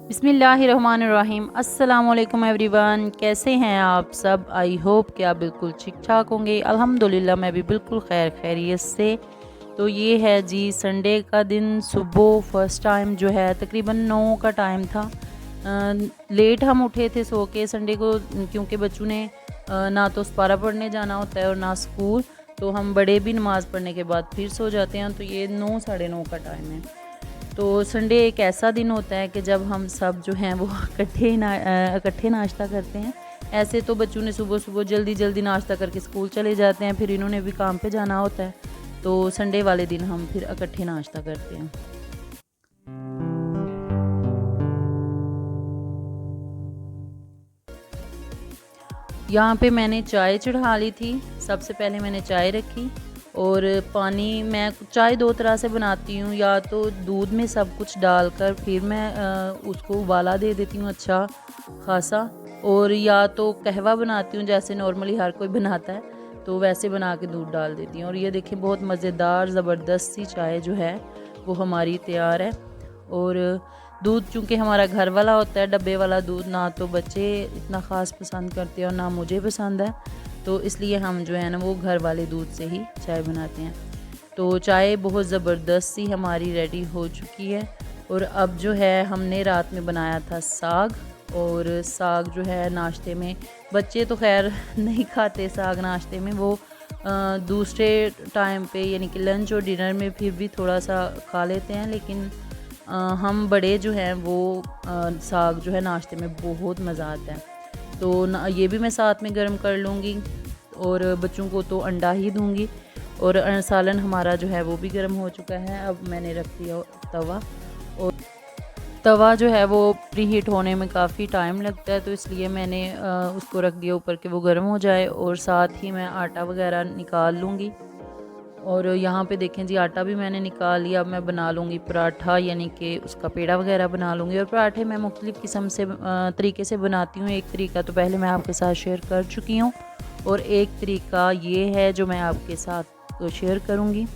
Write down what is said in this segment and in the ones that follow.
बिस्मिल्लाहिर्रहमानिर्रहीम। अस्सलाम वालेकुम एवरीवन, कैसे हैं आप सब? आई होप कि आप बिल्कुल ठीक ठाक होंगे। अल्हम्दुलिल्लाह मैं भी बिल्कुल खैरियत से। तो ये है जी संडे का दिन, सुबह फर्स्ट टाइम जो है तकरीबन 9 का टाइम था। लेट हम उठे थे सो के संडे को, क्योंकि बच्चों ने ना तो सपारा पढ़ने जाना होता है और ना स्कूल। तो हम बड़े भी नमाज़ पढ़ने के बाद फिर सो जाते हैं। तो ये 9 साढ़े 9 का टाइम है। तो संडे एक ऐसा दिन होता है कि जब हम सब जो हैं वो इकट्ठे नाश्ता करते हैं। ऐसे तो बच्चों ने सुबह सुबह जल्दी जल्दी नाश्ता करके स्कूल चले जाते हैं, फिर इन्होंने भी काम पे जाना होता है। तो संडे वाले दिन हम फिर इकट्ठे नाश्ता करते हैं। यहाँ पे मैंने चाय चढ़ा ली थी। सबसे पहले मैंने चाय रखी और पानी, मैं चाय दो तरह से बनाती हूँ, या तो दूध में सब कुछ डालकर फिर मैं उसको उबाला दे देती हूँ अच्छा खासा, और या तो कहवा बनाती हूँ जैसे नॉर्मली हर कोई बनाता है, तो वैसे बना के दूध डाल देती हूँ। और ये देखिए बहुत मज़ेदार ज़बरदस्त सी चाय जो है वो हमारी तैयार है। और दूध चूँकि हमारा घर वाला होता है, डब्बे वाला दूध ना तो बच्चे इतना ख़ास पसंद करते हैं और ना मुझे पसंद है, तो इसलिए हम जो है ना वो घर वाले दूध से ही चाय बनाते हैं। तो चाय बहुत ज़बरदस्त सी हमारी रेडी हो चुकी है। और अब जो है हमने रात में बनाया था साग, और साग जो है नाश्ते में, बच्चे तो खैर नहीं खाते साग नाश्ते में, वो दूसरे टाइम पे यानी कि लंच और डिनर में फिर भी थोड़ा सा खा लेते हैं, लेकिन हम बड़े जो हैं वो साग जो है नाश्ते में बहुत मज़ा आता है। तो ये भी मैं साथ में गर्म कर लूँगी, और बच्चों को तो अंडा ही दूँगी। और सालन हमारा जो है वो भी गर्म हो चुका है। अब मैंने रख दिया तवा, और तवा जो है वो प्री हीट होने में काफ़ी टाइम लगता है, तो इसलिए मैंने उसको रख दिया ऊपर कि वो गर्म हो जाए, और साथ ही मैं आटा वगैरह निकाल लूँगी। और यहाँ पे देखें जी आटा भी मैंने निकाल लिया। अब मैं बना लूँगी पराठा, यानी कि उसका पेड़ा वगैरह बना लूँगी। और पराठे मैं मुख्तलिफ़ किस्म से तरीके से बनाती हूँ। एक तरीका तो पहले मैं आपके साथ शेयर कर चुकी हूँ, और एक तरीका ये है जो मैं आपके साथ शेयर करूँगी।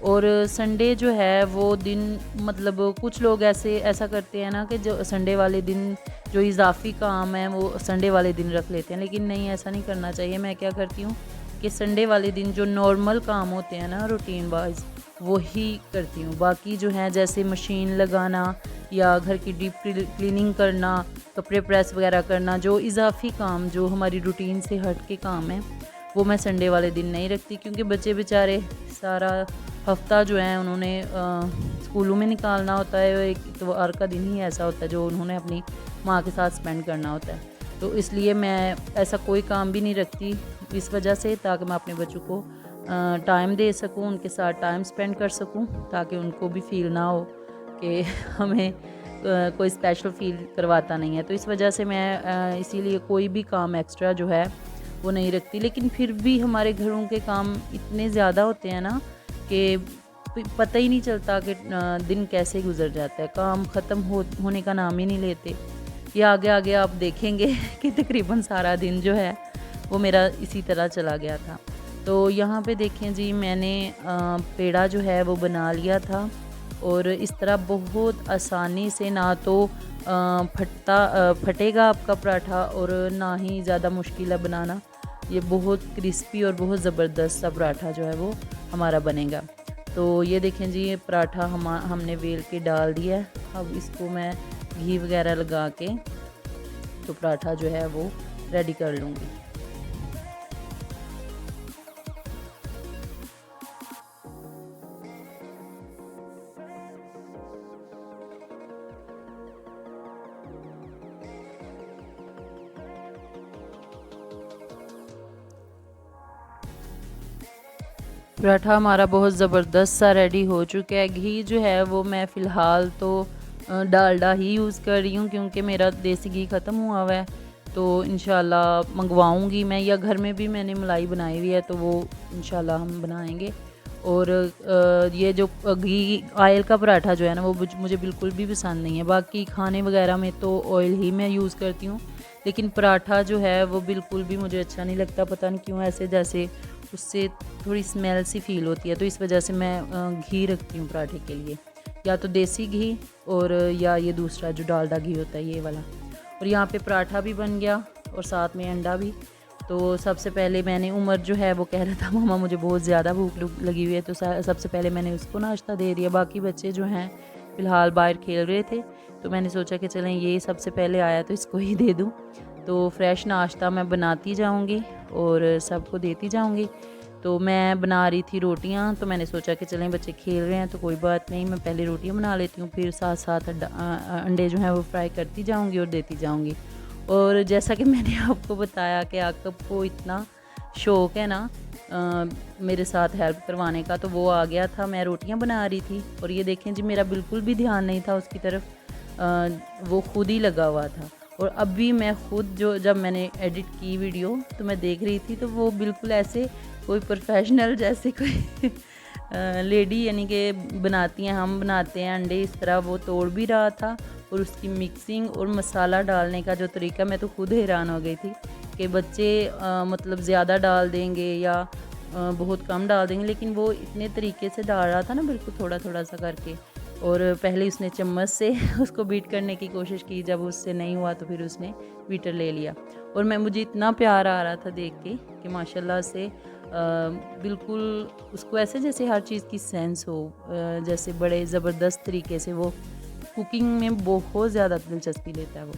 और संडे जो है वो दिन, मतलब कुछ लोग ऐसा करते हैं ना कि जो संडे वाले दिन जो इजाफ़ी काम है वो संडे वाले दिन रख लेते हैं, लेकिन नहीं, ऐसा नहीं करना चाहिए। मैं क्या करती हूँ कि संडे वाले दिन जो नॉर्मल काम होते हैं ना रूटीन वाइज, वो ही करती हूँ। बाकी जो है जैसे मशीन लगाना या घर की डीप क्लीनिंग करना, कपड़े प्रेस वगैरह करना, जो इजाफ़ी काम जो हमारी रूटीन से हट के काम है, वो मैं संडे वाले दिन नहीं रखती। क्योंकि बच्चे बेचारे सारा हफ्ता जो है उन्होंने स्कूलों में निकालना होता है, एक इतवार का दिन ही ऐसा होता है जो उन्होंने अपनी माँ के साथ स्पेंड करना होता है। तो इसलिए मैं ऐसा कोई काम भी नहीं रखती इस वजह से, ताकि मैं अपने बच्चों को टाइम दे सकूं, उनके साथ टाइम स्पेंड कर सकूं, ताकि उनको भी फील ना हो कि हमें कोई स्पेशल फील करवाता नहीं है। तो इस वजह से मैं इसीलिए कोई भी काम एक्स्ट्रा जो है वो नहीं रखती। लेकिन फिर भी हमारे घरों के काम इतने ज़्यादा होते हैं ना कि पता ही नहीं चलता कि दिन कैसे गुजर जाता है, काम ख़त्म होने का नाम ही नहीं लेते। ये आगे आगे आप देखेंगे कि तकरीबन सारा दिन जो है वो मेरा इसी तरह चला गया था। तो यहाँ पे देखें जी मैंने पेड़ा जो है वो बना लिया था, और इस तरह बहुत आसानी से, ना तो फटेगा आपका पराठा और ना ही ज़्यादा मुश्किल है बनाना। ये बहुत क्रिस्पी और बहुत ज़बरदस्त सा पराठा जो है वो हमारा बनेगा। तो ये देखें जी ये पराठा हमने बेल के डाल दिया है। अब इसको मैं घी वगैरह लगा के तो पराठा जो है वो रेडी कर लूँगी। पराठा हमारा बहुत ज़बरदस्त सा रेडी हो चुका है। घी जो है वो मैं फ़िलहाल तो डालडा ही यूज़ कर रही हूँ, क्योंकि मेरा देसी घी ख़त्म हुआ है। तो इंशाल्लाह मंगवाऊँगी मैं, या घर में भी मैंने मलाई बनाई हुई है, तो वो इंशाल्लाह हम बनाएंगे। और ये जो घी ऑयल का पराठा जो है ना वो मुझे बिल्कुल भी पसंद नहीं है। बाकी खाने वगैरह में तो ऑयल ही मैं यूज़ करती हूँ, लेकिन पराठा जो है वो बिल्कुल भी मुझे अच्छा नहीं लगता। पता नहीं क्यों, ऐसे जैसे उससे थोड़ी स्मेल सी फील होती है, तो इस वजह से मैं घी रखती हूँ पराठे के लिए। या तो देसी घी और या ये दूसरा जो डालडा घी होता है ये वाला। और यहाँ पे पराठा भी बन गया और साथ में अंडा भी। तो सबसे पहले मैंने, उमर जो है वो कह रहा था मामा मुझे बहुत ज़्यादा भूख लगी हुई है, तो सबसे पहले मैंने उसको नाश्ता दे दिया। बाकी बच्चे जो हैं फ़िलहाल बाहर खेल रहे थे, तो मैंने सोचा कि चलें ये सबसे पहले आया तो इसको ही दे दूँ। तो फ्रेश नाश्ता मैं बनाती जाऊँगी और सबको देती जाऊँगी। तो मैं बना रही थी रोटियां, तो मैंने सोचा कि चलें बच्चे खेल रहे हैं तो कोई बात नहीं, मैं पहले रोटियां बना लेती हूँ, फिर साथ साथ अंडे जो हैं वो फ्राई करती जाऊँगी और देती जाऊँगी। और जैसा कि मैंने आपको बताया कि आकब को इतना शौक़ है ना मेरे साथ हेल्प करवाने का, तो वो आ गया था। मैं रोटियां बना रही थी और ये देखें जी, मेरा बिल्कुल भी ध्यान नहीं था उसकी तरफ, वो खुद ही लगा हुआ था। और अभी मैं खुद जब मैंने एडिट की वीडियो तो मैं देख रही थी, तो वो बिल्कुल ऐसे कोई प्रोफेशनल जैसे कोई लेडी यानी कि बनाती हैं, हम बनाते हैं अंडे, इस तरह वो तोड़ भी रहा था। और उसकी मिक्सिंग और मसाला डालने का जो तरीका, मैं तो खुद हैरान हो गई थी कि बच्चे मतलब ज़्यादा डाल देंगे या बहुत कम डाल देंगे, लेकिन वो इतने तरीके से डाल रहा था ना, बिल्कुल थोड़ा थोड़ा सा करके। और पहले उसने चम्मच से उसको बीट करने की कोशिश की, जब उससे नहीं हुआ तो फिर उसने बीटर ले लिया। और मुझे इतना प्यार आ रहा था देख के कि माशाल्लाह से बिल्कुल उसको ऐसे जैसे हर चीज़ की सेंस हो, जैसे बड़े ज़बरदस्त तरीके से वो कुकिंग में बहुत ज़्यादा दिलचस्पी लेता है वो।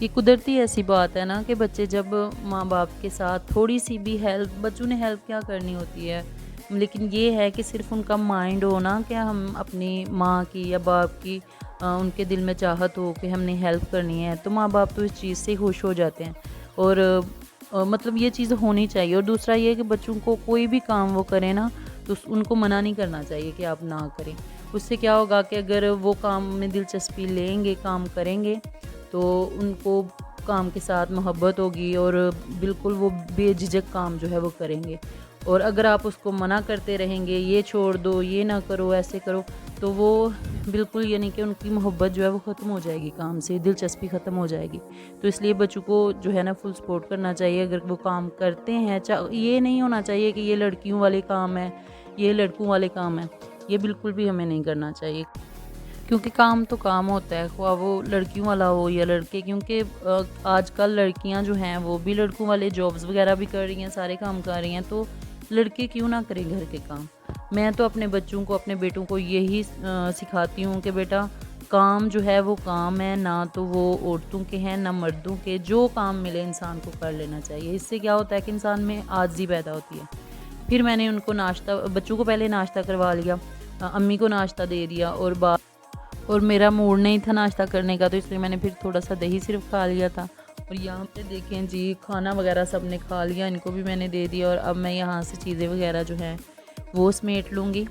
ये कुदरती ऐसी बात है ना कि बच्चे जब माँ बाप के साथ थोड़ी सी भी हेल्प, बच्चों ने हेल्प क्या करनी होती है, लेकिन ये है कि सिर्फ उनका माइंड हो ना कि हम अपनी माँ की या बाप की उनके दिल में चाहत हो कि हमने हेल्प करनी है, तो माँ बाप तो इस चीज़ से खुश हो जाते हैं। और मतलब ये चीज़ होनी चाहिए। और दूसरा ये कि बच्चों को कोई भी काम वो करें ना, तो उनको मना नहीं करना चाहिए कि आप ना करें। उससे क्या होगा कि अगर वो काम में दिलचस्पी लेंगे, काम करेंगे, तो उनको काम के साथ मोहब्बत होगी और बिल्कुल वो बेझिझक काम जो है वो करेंगे। और अगर आप उसको मना करते रहेंगे, ये छोड़ दो, ये ना करो, ऐसे करो, तो वो बिल्कुल यानी कि उनकी मोहब्बत जो है वो ख़त्म हो जाएगी, काम से दिलचस्पी ख़त्म हो जाएगी। तो इसलिए बच्चों को जो है ना फुल सपोर्ट करना चाहिए अगर वो काम करते हैं। ये नहीं होना चाहिए कि ये लड़कियों वाले काम है, ये लड़कों वाले काम है, ये बिल्कुल भी हमें नहीं करना चाहिए, क्योंकि काम तो काम होता है, ख्वाह वो लड़कियों वाला हो या लड़के। क्योंकि आजकल लड़कियां जो हैं वो भी लड़कों वाले जॉब्स वगैरह भी कर रही हैं, सारे काम कर रही हैं, तो लड़के क्यों ना करें घर के काम। मैं तो अपने बच्चों को, अपने बेटों को यही सिखाती हूँ कि बेटा काम जो है वो काम है, ना तो वो औरतों के हैं ना मर्दों के। जो काम मिले इंसान को कर लेना चाहिए। इससे क्या होता है कि इंसान में आज़ी पैदा होती है। फिर मैंने उनको नाश्ता, बच्चों को पहले नाश्ता करवा लिया, अम्मी को नाश्ता दे दिया। और मेरा मूड नहीं था नाश्ता करने का, तो इसलिए मैंने फिर थोड़ा सा दही सिर्फ खा लिया था। और यहाँ पे देखें जी, खाना वगैरह सब ने खा लिया, इनको भी मैंने दे दिया। और अब मैं यहाँ से चीज़ें वगैरह जो हैं वो समेट लूँगी,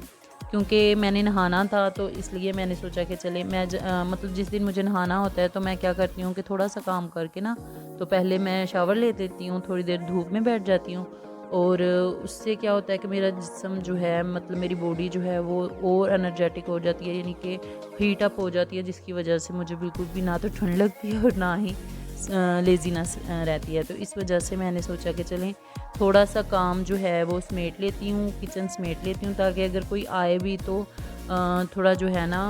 क्योंकि मैंने नहाना था, तो इसलिए मैंने सोचा कि चले मैं मतलब जिस दिन मुझे नहाना होता है तो मैं क्या करती हूँ कि थोड़ा सा काम करके ना, तो पहले मैं शावर ले लेती हूँ, थोड़ी देर धूप में बैठ जाती हूँ। और उससे क्या होता है कि मेरा जिस्म जो है, मतलब मेरी बॉडी जो है वो और एनर्जेटिक हो जाती है, यानी कि हीट अप हो जाती है, जिसकी वजह से मुझे बिल्कुल भी ना तो ठंड लगती है और ना ही लेज़ीनेस रहती है। तो इस वजह से मैंने सोचा कि चलें थोड़ा सा काम जो है वो समेट लेती हूँ, किचन समेट लेती हूँ, ताकि अगर कोई आए भी तो थोड़ा जो है ना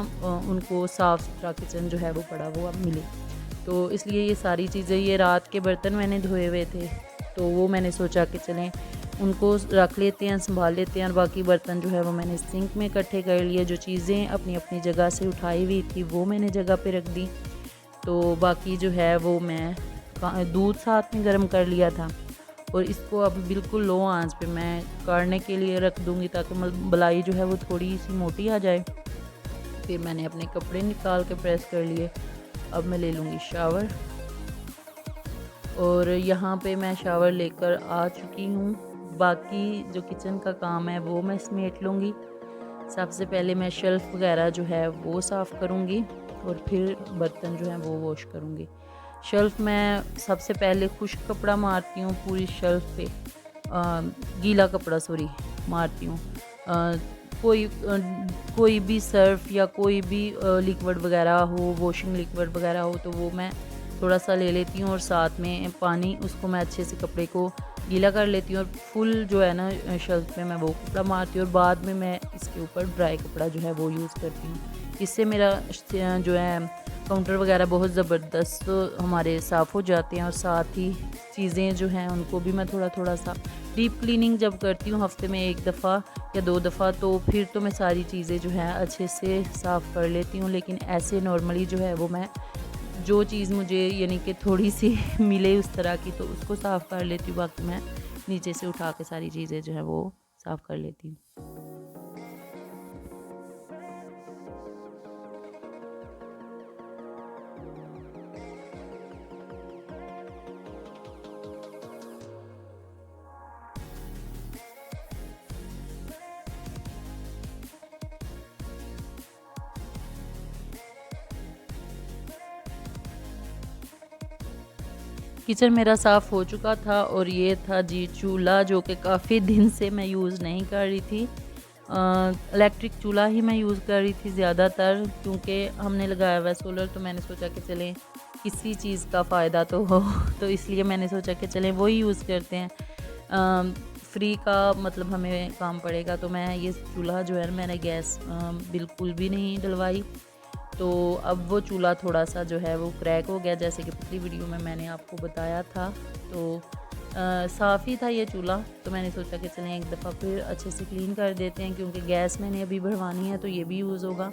उनको साफ़ सुथरा किचन जो है वो पड़ा वो अब मिले। तो इसलिए ये सारी चीज़ें, ये रात के बर्तन मैंने धोए हुए थे, तो वो मैंने सोचा कि चलें उनको रख लेते हैं, संभाल लेते हैं। और बाकी बर्तन जो है वो मैंने सिंक में इकट्ठे कर लिए। जो चीज़ें अपनी अपनी जगह से उठाई हुई थी वो मैंने जगह पे रख दी। तो बाकी जो है वो मैं दूध साथ में गर्म कर लिया था, और इसको अब बिल्कुल लो आंच पे मैं काढ़ने के लिए रख दूँगी, ताकि मलाई जो है वो थोड़ी सी मोटी आ जाए। फिर मैंने अपने कपड़े निकाल के प्रेस कर लिए। अब मैं ले लूँगी शावर, और यहाँ पे मैं शावर लेकर आ चुकी हूँ। बाकी जो किचन का काम है वो मैं समेट लूँगी। सबसे पहले मैं शेल्फ़ वगैरह जो है वो साफ़ करूँगी, और फिर बर्तन जो हैं वो वॉश करूँगी। शेल्फ़ मैं सबसे पहले खुश्क कपड़ा मारती हूँ पूरी शेल्फ़ पे, गीला कपड़ा सॉरी मारती हूँ। कोई भी सर्फ़ या कोई भी लिक्विड वगैरह हो, वॉशिंग लिक्विड वगैरह हो, तो वो मैं थोड़ा सा ले लेती हूँ, और साथ में पानी, उसको मैं अच्छे से कपड़े को गीला कर लेती हूँ और फुल जो है ना शेल्फ पे मैं वो कपड़ा मारती हूँ और बाद में मैं इसके ऊपर ड्राई कपड़ा जो है वो यूज़ करती हूँ। इससे मेरा जो है काउंटर वगैरह बहुत ज़बरदस्त हमारे साफ़ हो जाते हैं और साथ ही चीज़ें जो हैं उनको भी मैं थोड़ा थोड़ा सा डीप क्लीनिंग जब करती हूँ हफ्ते में 1 दफ़ा या 2 दफ़ा, तो फिर तो मैं सारी चीज़ें जो हैं अच्छे से साफ़ कर लेती हूँ। लेकिन ऐसे नॉर्मली जो है वो मैं जो चीज़ मुझे यानी कि थोड़ी सी मिले उस तरह की तो उसको साफ़ कर लेती हूँ, बाकी मैं नीचे से उठा के सारी चीज़ें जो है वो साफ़ कर लेती हूँ। किचन मेरा साफ़ हो चुका था और ये था जी चूल्हा, जो कि काफ़ी दिन से मैं यूज़ नहीं कर रही थी। इलेक्ट्रिक चूल्हा ही मैं यूज़ कर रही थी ज़्यादातर, क्योंकि हमने लगाया हुआ है सोलर, तो मैंने सोचा कि चलें किसी चीज़ का फ़ायदा तो हो तो इसलिए मैंने सोचा कि चलें वही यूज़ करते हैं। फ्री का मतलब हमें काम पड़ेगा, तो मैं ये चूल्हा जो है मैंने गैस बिल्कुल भी नहीं डलवाई। तो अब वो चूल्हा थोड़ा-सा जो है वो क्रैक हो गया, जैसे कि पिछली वीडियो में मैंने आपको बताया था। तो साफ़ ही था ये चूल्हा, तो मैंने सोचा कि चलें एक दफ़ा फिर अच्छे से क्लीन कर देते हैं, क्योंकि गैस मैंने अभी भरवानी है तो ये भी यूज़ होगा।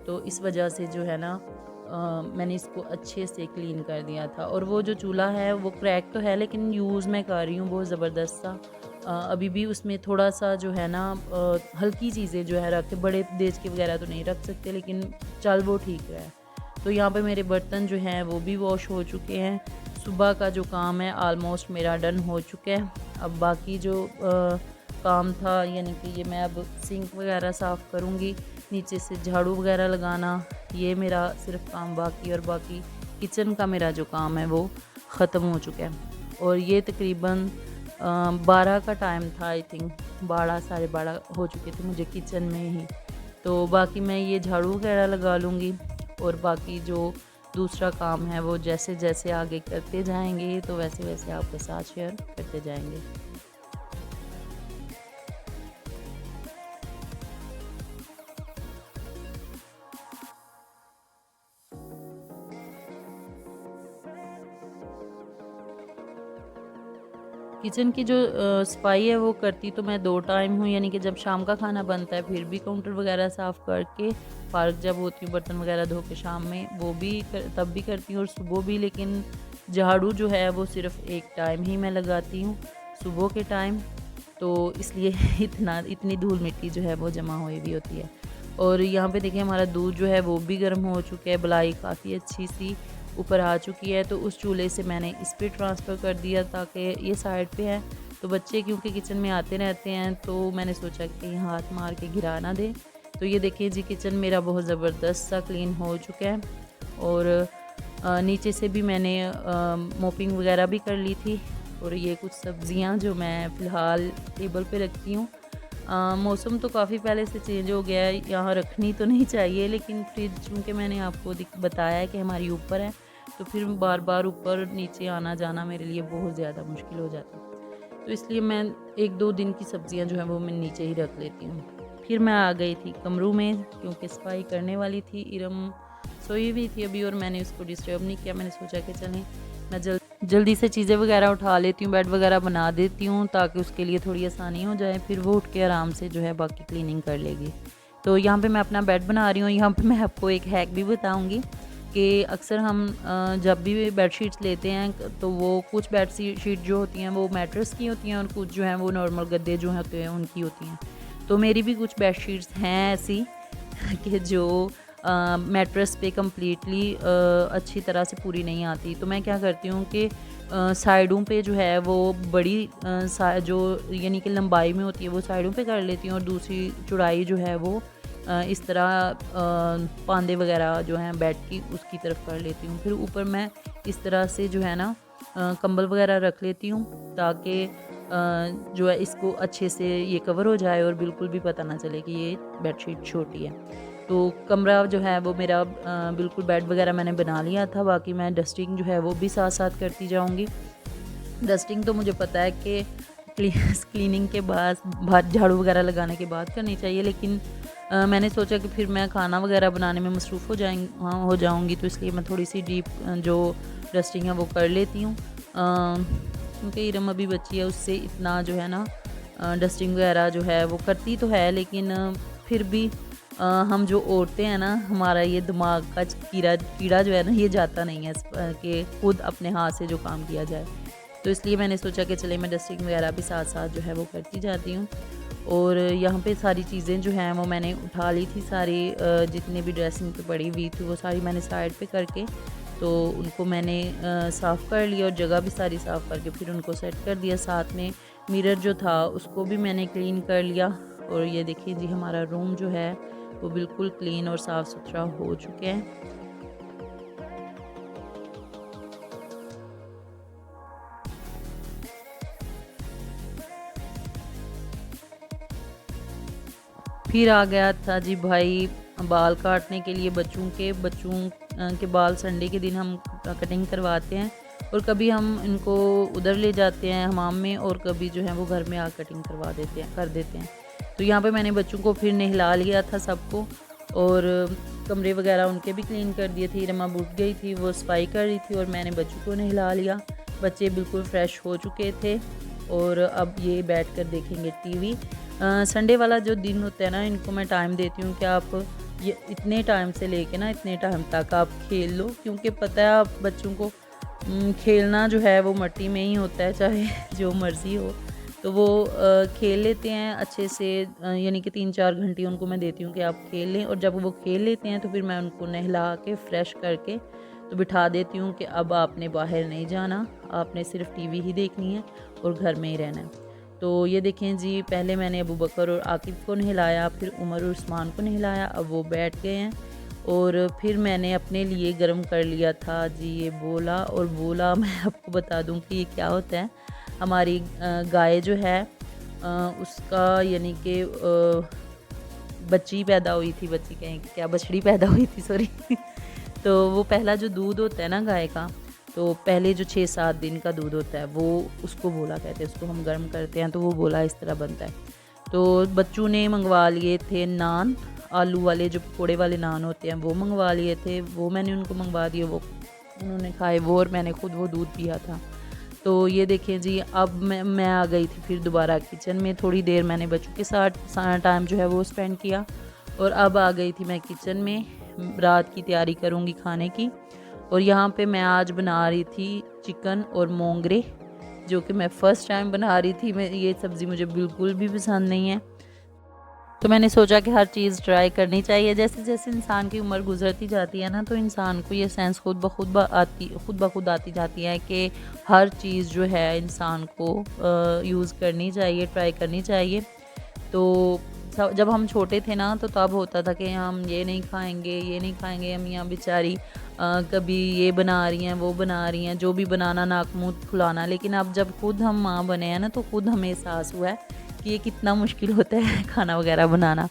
तो इस वजह से जो है ना मैंने इसको अच्छे से क्लीन कर दिया था। और वो जो चूल्हा है वो क्रैक तो है, लेकिन यूज़ मैं कर रही हूँ बहुत ज़बरदस्त सा। अभी भी उसमें थोड़ा-सा जो है ना हल्की चीज़ें जो है रख के, बड़े देज के वगैरह तो नहीं रख सकते, लेकिन चल वो ठीक है। तो यहाँ पे मेरे बर्तन जो हैं वो भी वॉश हो चुके हैं। सुबह का जो काम है ऑलमोस्ट मेरा डन हो चुका है। अब बाकी जो काम था, यानी कि ये मैं अब सिंक वगैरह साफ़ करूँगी, नीचे से झाड़ू वगैरह लगाना, ये मेरा सिर्फ काम बाकी, और बाकी किचन का मेरा जो काम है वो ख़त्म हो चुका है। और ये तकरीबन 12 का टाइम था, आई थिंक 12 साढ़े 12 हो चुके थे मुझे किचन में ही। तो बाकी मैं ये झाड़ू वगैरह लगा लूँगी, और बाकी जो दूसरा काम है वो जैसे जैसे आगे करते जाएंगे तो वैसे वैसे आपके साथ शेयर करते जाएंगे। किचन की जो सफाई है वो करती तो मैं 2 टाइम हूँ, यानी कि जब शाम का खाना बनता है फिर भी काउंटर वगैरह साफ़ करके, पार्क जब होती हूँ बर्तन वगैरह धो के शाम में वो भी तब भी करती हूँ और सुबह भी। लेकिन झाड़ू जो है वो सिर्फ़ एक टाइम ही मैं लगाती हूँ, सुबह के टाइम। तो इसलिए इतनी धूल मिट्टी जो है वो जमा हुई भी होती है। और यहाँ पे देखिए हमारा दूध जो है वो भी गर्म हो चुका है, बलाई काफ़ी अच्छी सी ऊपर आ चुकी है। तो उस चूल्हे से मैंने इस पे ट्रांसफ़र कर दिया, ताकि ये साइड पे है तो बच्चे क्योंकि किचन में आते रहते हैं, तो मैंने सोचा कि कहीं हाथ मार के गिरा ना दे। तो ये देखिए जी किचन मेरा बहुत ज़बरदस्त सा क्लीन हो चुका है। और नीचे से भी मैंने मोपिंग वगैरह भी कर ली थी। और ये कुछ सब्ज़ियाँ जो मैं फ़िलहाल टेबल पे रखती हूँ। मौसम तो काफ़ी पहले से चेंज हो गया है, यहाँ रखनी तो नहीं चाहिए, लेकिन फ्रिज चूँकि मैंने आपको बताया है कि हमारी ऊपर है, तो फिर बार बार ऊपर नीचे आना जाना मेरे लिए बहुत ज़्यादा मुश्किल हो जाता है। तो इसलिए मैं 1-2 दिन की सब्ज़ियाँ जो हैं वो मैं नीचे ही रख लेती हूँ। फिर मैं आ गई थी कमरू में, क्योंकि सफाई करने वाली थी। इरम सोई हुई थी अभी और मैंने उसको डिस्टर्ब नहीं किया। मैंने सोचा कि चलें मैं जल्दी से चीज़ें वगैरह उठा लेती हूँ, बेड वगैरह बना देती हूँ, ताकि उसके लिए थोड़ी आसानी हो जाए, फिर वो उठ के आराम से जो है बाकी क्लीनिंग कर लेगी। तो यहाँ पे मैं अपना बेड बना रही हूँ। यहाँ पे मैं आपको एक हैक भी बताऊँगी कि अक्सर हम जब भी बेड शीट्स लेते हैं तो वो कुछ बेड शीट जो होती हैं वो मैट्रेस की होती हैं और कुछ जो हैं वो नॉर्मल गद्दे जो होते हैं उनकी होती हैं। तो मेरी भी कुछ बेड शीट्स हैं ऐसी कि जो मैट्रेस पे कम्प्लीटली अच्छी तरह से पूरी नहीं आती। तो मैं क्या करती हूँ कि साइडों पे जो है वो बड़ी जो यानी कि लंबाई में होती है वो साइडों पे कर लेती हूँ, और दूसरी चौड़ाई जो है वो इस तरह पांदे वगैरह जो हैं बेड की उसकी तरफ कर लेती हूँ। फिर ऊपर मैं इस तरह से जो है ना कंबल वगैरह रख लेती हूँ, ताकि जो है इसको अच्छे से ये कवर हो जाए और बिल्कुल भी पता ना चले कि ये बेडशीट छोटी है। तो कमरा जो है वो मेरा बिल्कुल बेड वगैरह मैंने बना लिया था, बाकी मैं डस्टिंग जो है वो भी साथ साथ करती जाऊँगी। डस्टिंग तो मुझे पता है कि क्लीनिंग के बाद झाड़ू वगैरह लगाने के बाद करनी चाहिए, लेकिन मैंने सोचा कि फिर मैं खाना वगैरह बनाने में मसरूफ़ हो जाऊँगी, तो इसलिए मैं थोड़ी सी डीप जो डस्टिंग है वो कर लेती हूँ। क्योंकि इरम अभी बच्ची है, उससे इतना जो है ना डस्टिंग वगैरह जो है वो करती तो है, लेकिन फिर भी हम जो औरतें हैं ना, हमारा ये दिमाग का कीड़ा जो है ना, ये जाता नहीं है कि खुद अपने हाथ से जो काम किया जाए। तो इसलिए मैंने सोचा कि चले मैं डस्टिंग वगैरह भी साथ साथ जो है वो करती जाती हूँ। और यहाँ पे सारी चीज़ें जो हैं वो मैंने उठा ली थी सारी, जितने भी ड्रेसिंग पे पड़ी हुई थी वो सारी मैंने साइड पे करके तो उनको मैंने साफ़ कर लिया, और जगह भी सारी साफ़ करके फिर उनको सेट कर दिया। साथ में मिरर जो था उसको भी मैंने क्लीन कर लिया। और ये देखिए जी, हमारा रूम जो है वो बिल्कुल क्लीन और साफ़ सुथरा हो चुके हैं। फिर आ गया था जी भाई बाल काटने के लिए बच्चों के बाल संडे के दिन हम कटिंग करवाते हैं, और कभी हम इनको उधर ले जाते हैं हमाम में, और कभी जो है वो घर में आ कटिंग कर देते हैं। तो यहाँ पे मैंने बच्चों को फिर नहला लिया था सबको, और कमरे वगैरह उनके भी क्लीन कर दिए थे। रमा उठ गई थी, वो सफाई कर रही थी, और मैंने बच्चों को नहला लिया। बच्चे बिल्कुल फ्रेश हो चुके थे, और अब ये बैठ कर देखेंगे टीवी। संडे वाला जो दिन होता है ना, इनको मैं टाइम देती हूँ कि आप ये इतने टाइम से लेके ना इतने टाइम तक आप खेल लो, क्योंकि पता है आप बच्चों को खेलना जो है वो मट्टी में ही होता है, चाहे जो मर्ज़ी हो। तो वो खेल लेते हैं अच्छे से, यानी कि 3-4 घंटे उनको मैं देती हूँ कि आप खेल लें, और जब वो खेल लेते हैं तो फिर मैं उनको नहला के फ्रेश करके तो बिठा देती हूँ कि अब आपने बाहर नहीं जाना, आपने सिर्फ टीवी ही देखनी है और घर में ही रहना है। तो ये देखें जी, पहले मैंने अबू बकर और आकिब को नहलाया, फिर उमर और उस्मान को नहलाया। अब वो बैठ गए हैं, और फिर मैंने अपने लिए गर्म कर लिया था जी ये बोला। और बोला मैं आपको बता दूं कि ये क्या होता है। हमारी गाय जो है उसका यानी कि बच्ची पैदा हुई थी, बच्ची कहें कि क्या, बछड़ी पैदा हुई थी, सॉरी। तो वो पहला जो दूध होता है ना गाय का, तो पहले जो 6-7 दिन का दूध होता है वो उसको बोला कहते हैं, उसको हम गर्म करते हैं तो वो बोला इस तरह बनता है। तो बच्चों ने मंगवा लिए थे नान, आलू वाले जो पकौड़े वाले नान होते हैं वो मंगवा लिए थे, वो मैंने उनको मंगवा दिए, वो उन्होंने खाए वो, और मैंने खुद वो दूध पिया था। तो ये देखें जी, अब मैं आ गई थी फिर दोबारा किचन में। थोड़ी देर मैंने बच्चों के साथ टाइम जो है वो स्पेंड किया, और अब आ गई थी मैं किचन में, रात की तैयारी करूँगी खाने की। और यहाँ पे मैं आज बना रही थी चिकन और मोंगरे, जो कि मैं फ़र्स्ट टाइम बना रही थी। मैं ये सब्ज़ी मुझे बिल्कुल भी पसंद नहीं है, तो मैंने सोचा कि हर चीज़ ट्राई करनी चाहिए। जैसे जैसे इंसान की उम्र गुजरती जाती है ना, तो इंसान को ये सेंस खुद ब खुद आती जाती है कि हर चीज़ जो है इंसान को यूज़ करनी चाहिए, ट्राई करनी चाहिए। तो जब हम छोटे थे ना, तो तब होता था कि हम ये नहीं खाएंगे। हम यहाँ बेचारी कभी ये बना रही हैं, वो बना रही हैं, जो भी बनाना, नाक मुँह फुलाना। लेकिन अब जब खुद हम माँ बने हैं ना, तो खुद हमें एहसास हुआ है कि ये कितना मुश्किल होता है खाना वगैरह बनाना।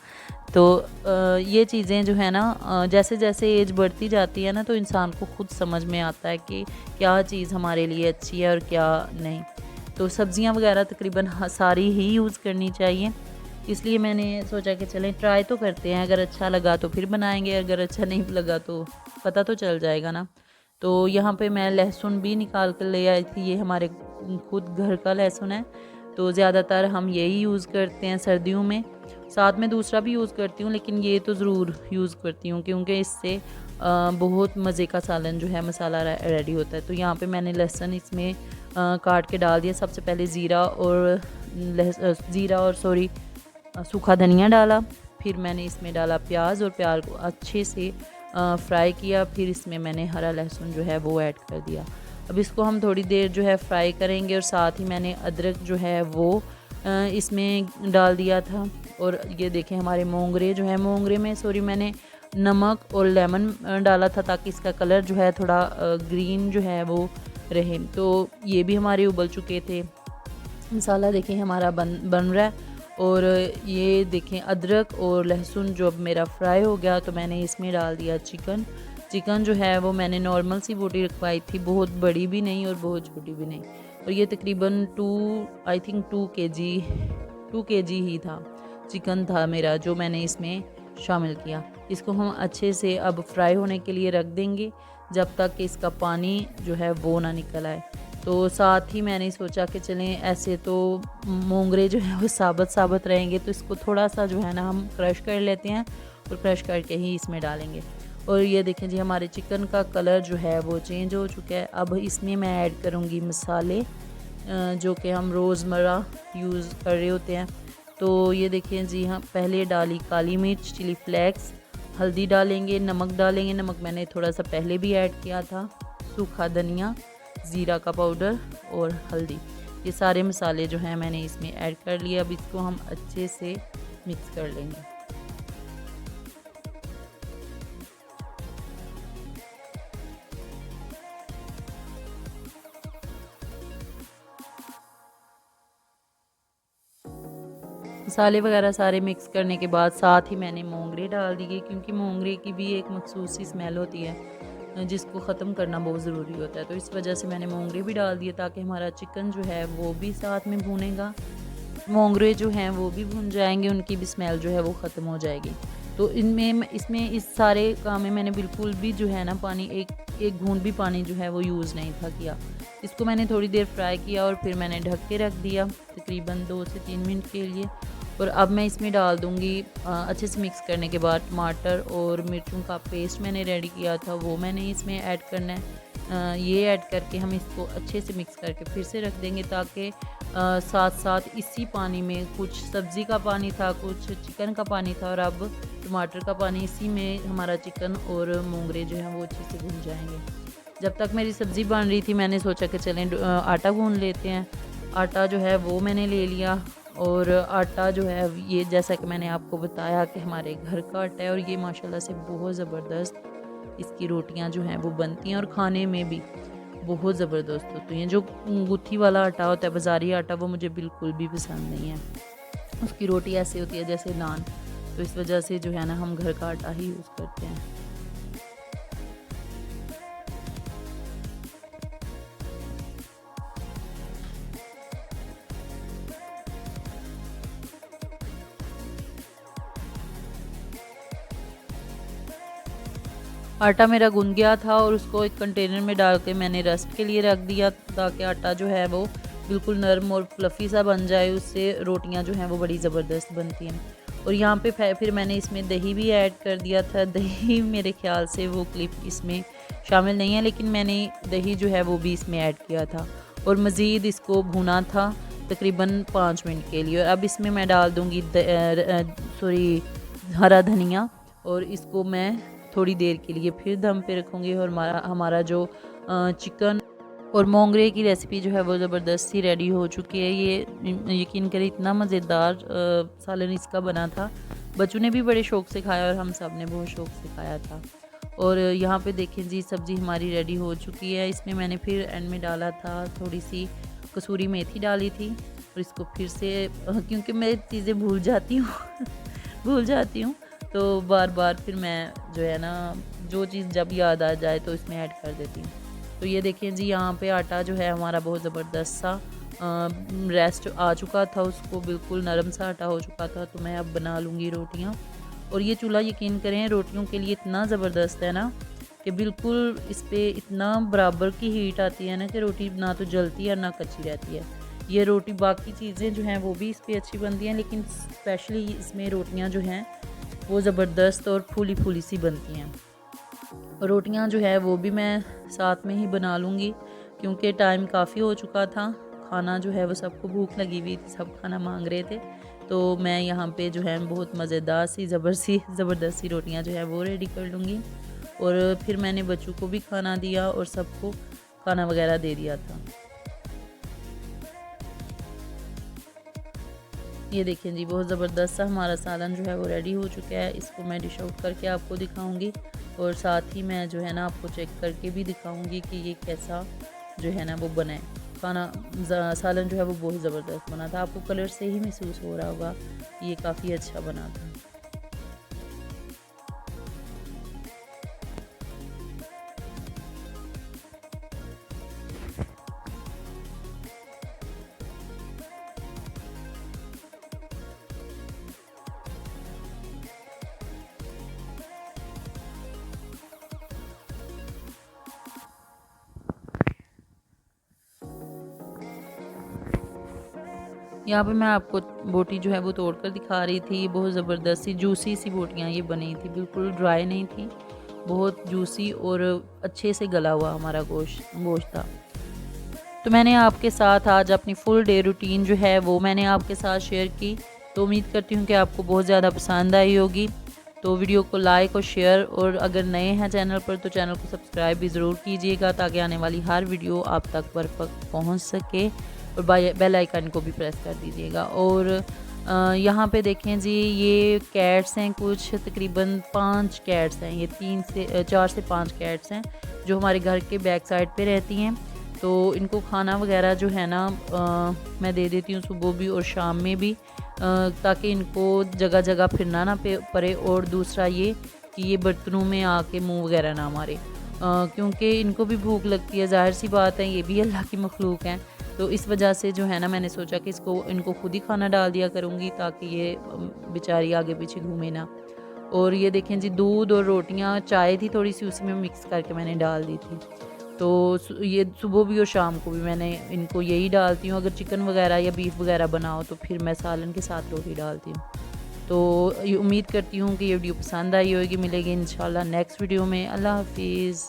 तो ये चीज़ें जो है ना, जैसे जैसे एज बढ़ती जाती है ना, तो इंसान को खुद समझ में आता है कि क्या चीज़ हमारे लिए अच्छी है और क्या नहीं। तो सब्ज़ियाँ वगैरह तकरीबन सारी ही यूज़ करनी चाहिए, इसलिए मैंने सोचा कि चलें ट्राई तो करते हैं, अगर अच्छा लगा तो फिर बनाएंगे, अगर अच्छा नहीं लगा तो पता तो चल जाएगा ना। तो यहाँ पे मैं लहसुन भी निकाल कर ले आई थी, ये हमारे खुद घर का लहसुन है, तो ज़्यादातर हम यही यूज़ करते हैं सर्दियों में। साथ में दूसरा भी यूज़ करती हूँ, लेकिन ये तो ज़रूर यूज़ करती हूँ क्योंकि इससे बहुत मज़े का सालन जो है मसाला रेडी होता है। तो यहाँ पे मैंने लहसुन इसमें काट के डाल दिया। सबसे पहले ज़ीरा और सूखा धनिया डाला, फिर मैंने इसमें डाला प्याज, और प्याज को अच्छे से फ्राई किया। फिर इसमें मैंने हरा लहसुन जो है वो ऐड कर दिया। अब इसको हम थोड़ी देर जो है फ्राई करेंगे, और साथ ही मैंने अदरक जो है वो इसमें डाल दिया था। और ये देखें हमारे मोंगरे जो है, मोंगरे में मैंने नमक और लेमन डाला था ताकि इसका कलर जो है थोड़ा ग्रीन जो है वो रहे। तो ये भी हमारे उबल चुके थे। मसाला देखें हमारा बन रहा है, और ये देखें अदरक और लहसुन जो अब मेरा फ्राई हो गया, तो मैंने इसमें डाल दिया चिकन जो है वो मैंने नॉर्मल सी बोटी रखवाई थी, बहुत बड़ी भी नहीं और बहुत छोटी भी नहीं। और ये तकरीबन 2 kg ही था, चिकन था मेरा जो मैंने इसमें शामिल किया। इसको हम अच्छे से अब फ्राई होने के लिए रख देंगे जब तक कि इसका पानी जो है वो ना निकल आए। तो साथ ही मैंने सोचा कि चलें, ऐसे तो मोंगरे जो है वो साबुत साबुत रहेंगे, तो इसको थोड़ा सा जो है ना हम क्रश कर लेते हैं और क्रश करके ही इसमें डालेंगे। और ये देखें जी, हमारे चिकन का कलर जो है वो चेंज हो चुका है। अब इसमें मैं ऐड करूँगी मसाले जो कि हम रोज़मर्रा यूज़ कर रहे होते हैं। तो ये देखें जी, हाँ, पहले डाली काली मिर्च, चिली फ्लेक्स, हल्दी डालेंगे, नमक डालेंगे, नमक मैंने थोड़ा सा पहले भी ऐड किया था, सूखा धनिया, ज़ीरा का पाउडर और हल्दी, ये सारे मसाले जो हैं मैंने इसमें ऐड कर लिए। अब इसको हम अच्छे से मिक्स कर लेंगे। मसाले वगैरह सारे मिक्स करने के बाद साथ ही मैंने मोंगरे डाल दिए, क्योंकि मोंगरे की भी एक मखसूस सी स्मेल होती है जिसको ख़त्म करना बहुत ज़रूरी होता है। तो इस वजह से मैंने मोंगरे भी डाल दिए ताकि हमारा चिकन जो है वो भी साथ में भूनेगा, मोंगरे जो हैं वो भी भुन जाएंगे, उनकी भी स्मेल जो है वो ख़त्म हो जाएगी। तो इसमें इस सारे काम में मैंने बिल्कुल भी जो है ना पानी, एक घूंट भी पानी जो है वो यूज़ नहीं था किया। इसको मैंने थोड़ी देर फ्राई किया और फिर मैंने ढक के रख दिया तकरीबन 2 से 3 मिनट के लिए। और अब मैं इसमें डाल दूँगी अच्छे से मिक्स करने के बाद टमाटर और मिर्चों का पेस्ट मैंने रेडी किया था, वो मैंने इसमें ऐड करना है। ये ऐड करके हम इसको अच्छे से मिक्स करके फिर से रख देंगे ताकि साथ साथ इसी पानी में कुछ सब्ज़ी का पानी था, कुछ चिकन का पानी था और अब टमाटर का पानी, इसी में हमारा चिकन और मोंगरे जो हैं वो अच्छे से भुन जाएंगे। जब तक मेरी सब्ज़ी बन रही थी मैंने सोचा कि चलें आटा गूंद लेते हैं। आटा जो है वो मैंने ले लिया और आटा जो है ये जैसा कि मैंने आपको बताया कि हमारे घर का आटा है और ये माशाल्लाह से बहुत ज़बरदस्त इसकी रोटियां जो हैं वो बनती हैं और खाने में भी बहुत ज़बरदस्त होती हैं। जो गुत्थी वाला आटा होता है, बाज़ारी आटा, वो मुझे बिल्कुल भी पसंद नहीं है। उसकी रोटी ऐसी होती है जैसे नान। तो इस वजह से जो है ना हम घर का आटा ही यूज़ करते हैं। आटा मेरा गूंद गया था और उसको एक कंटेनर में डाल के मैंने रेस्ट के लिए रख दिया ताकि आटा जो है वो बिल्कुल नरम और फ्लफ़ी सा बन जाए। उससे रोटियां जो हैं वो बड़ी ज़बरदस्त बनती हैं। और यहाँ पे फिर मैंने इसमें दही भी ऐड कर दिया था। दही मेरे ख़्याल से वो क्लिप इसमें शामिल नहीं है, लेकिन मैंने दही जो है वो भी इसमें ऐड किया था और मज़ीद इसको भुना था तकरीबन 5 मिनट के लिए। और अब इसमें मैं डाल दूँगी हरा धनिया और इसको मैं थोड़ी देर के लिए फिर दम पे रखूँगी। और हमारा जो चिकन और मोंगरे की रेसिपी जो है वो ज़बरदस्त सी रेडी हो चुकी है। ये यकीन करें इतना मज़ेदार सालन इसका बना था, बच्चों ने भी बड़े शौक़ से खाया और हम सब ने बहुत शौक़ से खाया था। और यहाँ पे देखें जी, सब्ज़ी हमारी रेडी हो चुकी है। इसमें मैंने फिर एंड में डाला था थोड़ी सी कसूरी मेथी डाली थी और इसको फिर से क्योंकि मैं चीज़ें भूल जाती हूँ भूल जाती हूँ, तो बार बार फिर मैं जो है ना जो चीज़ जब याद आ जाए तो इसमें ऐड कर देती हूँ। तो ये देखिए जी, यहाँ पे आटा जो है हमारा बहुत ज़बरदस्त सा रेस्ट आ चुका था, उसको बिल्कुल नरम सा आटा हो चुका था। तो मैं अब बना लूँगी रोटियाँ। और ये चूल्हा यकीन करें रोटियों के लिए इतना ज़बरदस्त है ना कि बिल्कुल इस पर इतना बराबर की हीट आती है ना कि रोटी ना तो जलती है ना कच्ची रहती है। ये रोटी, बाकी चीज़ें जो हैं वो भी इस पर अच्छी बनती हैं, लेकिन स्पेशली इसमें रोटियाँ जो हैं वो ज़बरदस्त और फूली फूली सी बनती हैं। और रोटियां जो है वो भी मैं साथ में ही बना लूँगी क्योंकि टाइम काफ़ी हो चुका था। खाना जो है वो सबको भूख लगी हुई थी, सब खाना मांग रहे थे। तो मैं यहाँ पे जो है बहुत मज़ेदार सी ज़बरदस्त सी रोटियां जो है वो रेडी कर लूँगी। और फिर मैंने बच्चों को भी खाना दिया और सबको खाना वगैरह दे दिया था। ये देखें जी, बहुत ज़बरदस्त सा हमारा सालन जो है वो रेडी हो चुका है। इसको मैं डिश आउट करके आपको दिखाऊंगी और साथ ही मैं जो है ना आपको चेक करके भी दिखाऊंगी कि ये कैसा जो है ना वो बना है। सालन जो है वो बहुत ज़बरदस्त बना था, आपको कलर से ही महसूस हो रहा होगा ये काफ़ी अच्छा बना था। यहाँ पे मैं आपको बोटी जो है वो तोड़ कर दिखा रही थी। बहुत ज़बरदस्त सी जूसी सी बोटियाँ ये बनी थी, बिल्कुल ड्राई नहीं थी, बहुत जूसी और अच्छे से गला हुआ हमारा गोश्त था। तो मैंने आपके साथ आज अपनी फुल डे रूटीन जो है वो मैंने आपके साथ शेयर की। तो उम्मीद करती हूँ कि आपको बहुत ज़्यादा पसंद आई होगी। तो वीडियो को लाइक और शेयर, और अगर नए हैं चैनल पर तो चैनल को सब्सक्राइब भी ज़रूर कीजिएगा, ताकि आने वाली हर वीडियो आप तक परफेक्ट पहुँच सके। और बेल आइकन को भी प्रेस कर दीजिएगा। और यहाँ पे देखें जी, ये कैट्स हैं, कुछ तकरीबन 5 कैट्स हैं। ये 4 से 5 कैट्स हैं जो हमारे घर के बैक साइड पे रहती हैं। तो इनको खाना वगैरह जो है ना मैं दे देती हूँ सुबह भी और शाम में भी, ताकि इनको जगह जगह फिरना ना पड़े। और दूसरा ये कि ये बर्तनों में आके मुंह वगैरह ना मारे, क्योंकि इनको भी भूख लगती है, ज़ाहिर सी बात है, ये भी अल्लाह की मखलूक हैं। तो इस वजह से जो है ना मैंने सोचा कि इनको खुद ही खाना डाल दिया करूँगी, ताकि ये बेचारी आगे पीछे घूमे ना। और ये देखें जी, दूध और रोटियां, चाय थी थोड़ी सी, उसी में मिक्स करके मैंने डाल दी थी। तो ये सुबह भी और शाम को भी मैंने इनको यही डालती हूँ। अगर चिकन वगैरह या बीफ वगैरह बनाओ तो फिर मैं सालन के साथ रोटी डालती हूँ। तो ये उम्मीद करती हूँ कि ये वीडियो पसंद आई होगी। मिलेगी इंशाल्लाह नेक्स्ट वीडियो में। अल्लाह हाफिज़।